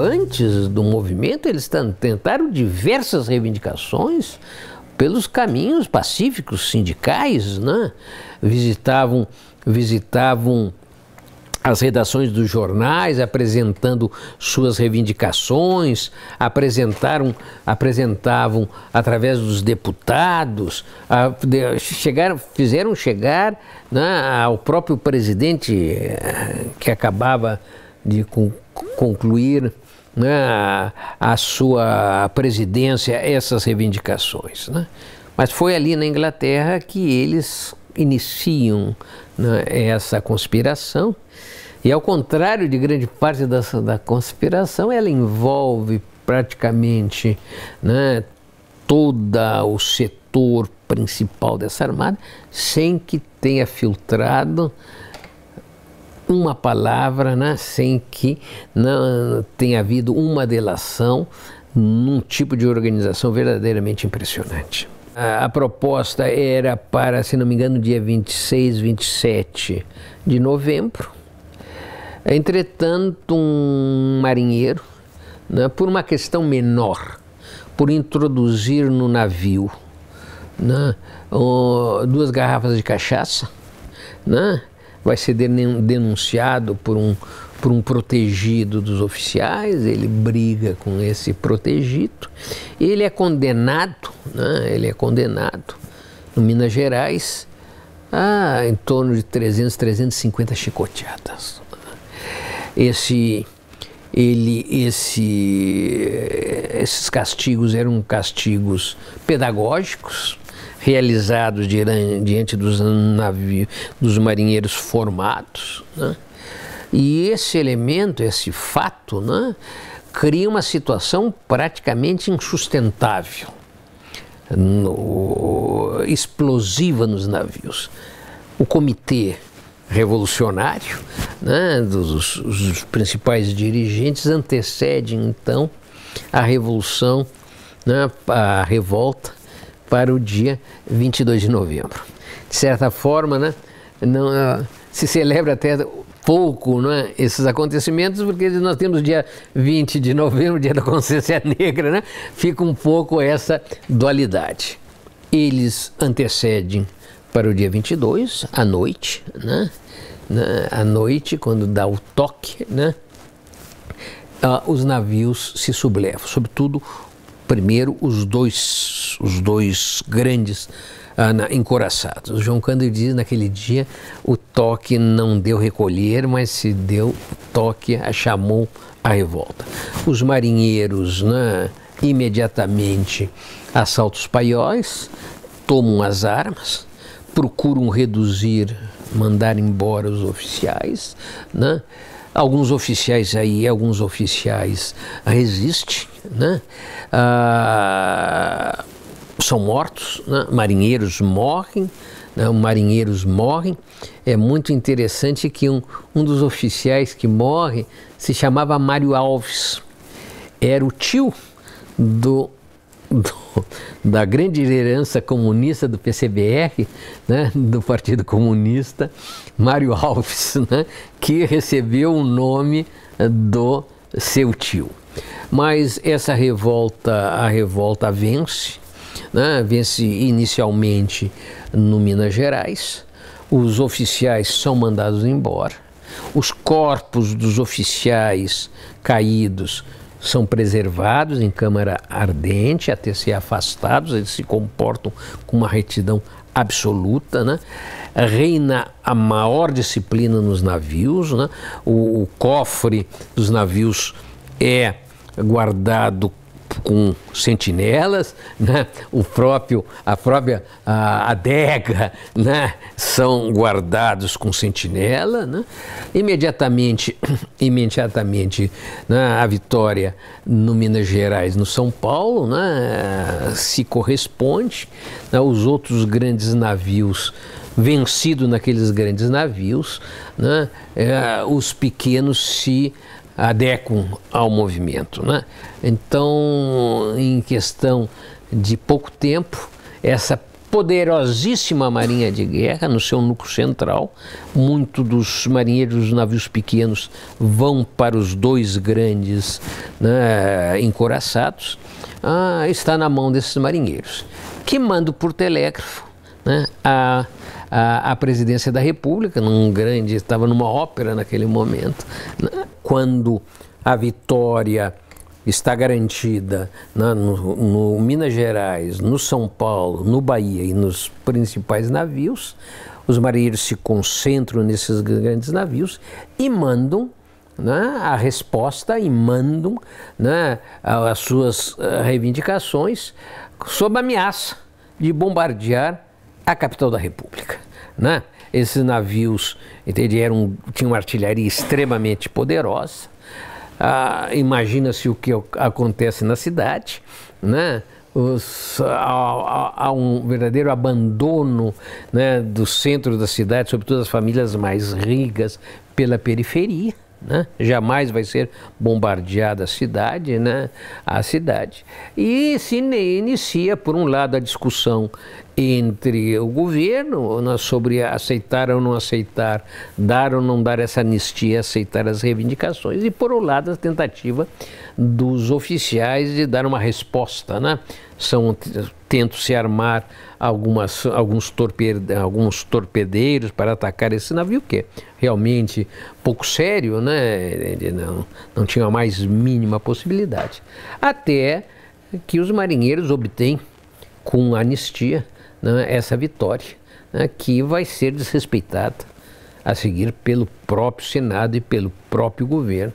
participantes do movimento, eles tentaram diversas reivindicações pelos caminhos pacíficos sindicais, né? Visitavam as redações dos jornais, apresentando suas reivindicações, apresentavam através dos deputados, fizeram chegar, né, ao próprio presidente que acabava de concluir, né, a sua presidência, essas reivindicações, né? Mas foi ali na Inglaterra que eles iniciam, né, essa conspiração. E ao contrário de grande parte da conspiração, ela envolve praticamente, né, todo o setor principal dessa armada, sem que tenha filtrado uma palavra, né, sem que não tenha havido uma delação, num tipo de organização verdadeiramente impressionante. A proposta era para, se não me engano, dia 26, 27 de novembro. Entretanto, um marinheiro, né, por uma questão menor, por introduzir no navio, né, 2 garrafas de cachaça, né, vai ser denunciado por um protegido dos oficiais. Ele briga com esse protegido, ele é condenado, né, no Minas Gerais a em torno de 350 chicoteadas. Esses castigos eram castigos pedagógicos, realizados diante dos marinheiros formados, né? E esse elemento, esse fato, né, cria uma situação praticamente insustentável, explosiva nos navios. O comitê revolucionário, né, os principais dirigentes antecedem então a revolução, né, a revolta, para o dia 22 de novembro. De certa forma, né, não, se celebra até pouco, né, esses acontecimentos, porque nós temos dia 20 de novembro, dia da consciência negra, né, fica um pouco essa dualidade. Eles antecedem para o dia 22, à noite, né, à noite, quando dá o toque, né, os navios se sublevam, sobretudo, primeiro, os dois grandes encouraçados. O João Cândido diz, naquele dia, o toque não deu recolher, mas se deu toque, chamou a revolta. Os marinheiros, né, imediatamente assaltam os paióis, tomam as armas, procuram reduzir, mandar embora os oficiais, né? Alguns oficiais resistem, né? São mortos, né? Marinheiros morrem, né? É muito interessante que um dos oficiais que morre se chamava Mário Alves, era o tio da grande liderança comunista do PCBR, né, do Partido Comunista, Mário Alves, né, que recebeu o nome do seu tio. Mas essa a revolta vence, né, vence inicialmente no Minas Gerais, os oficiais são mandados embora, os corpos dos oficiais caídos são preservados em câmara ardente até ser afastados. Eles se comportam com uma retidão absoluta, né? Reina a maior disciplina nos navios, né? O cofre dos navios é guardado com sentinelas, né? A própria adega, né, são guardados com sentinela, né? Imediatamente, né, a vitória no Minas Gerais, no São Paulo, né, se corresponde, né, os outros grandes navios vencidos naqueles grandes navios, né, os pequenos se adequam ao movimento, né? Então, em questão de pouco tempo, essa poderosíssima marinha de guerra no seu núcleo central, muitos dos marinheiros dos navios pequenos vão para os 2 grandes né, encouraçados, está na mão desses marinheiros, que mandam por telégrafo, né, a presidência da República, estava numa ópera naquele momento, né, quando a vitória está garantida, né, no Minas Gerais, no São Paulo, no Bahia e nos principais navios. Os marinheiros se concentram nesses grandes navios e mandam, né, a resposta e mandam, né, as suas reivindicações sob ameaça de bombardear a capital da República, né? Esses navios tinham uma artilharia extremamente poderosa. Imagina-se o que acontece na cidade, né? Há um verdadeiro abandono, né, do centro da cidade, sobretudo as famílias mais ricas, pela periferia, né? Jamais vai ser bombardeada a cidade, né? E se inicia, por um lado, a discussão entre o governo, né, sobre aceitar ou não aceitar, dar ou não dar essa anistia, aceitar as reivindicações, e por outro lado a tentativa dos oficiais de dar uma resposta, né? Tentam se armar alguns torpedeiros para atacar esse navio, que é realmente pouco sério, né? Não tinha a mais mínima possibilidade. Até que os marinheiros obtêm, com anistia, né, essa vitória, né, que vai ser desrespeitada a seguir pelo próprio Senado e pelo próprio governo,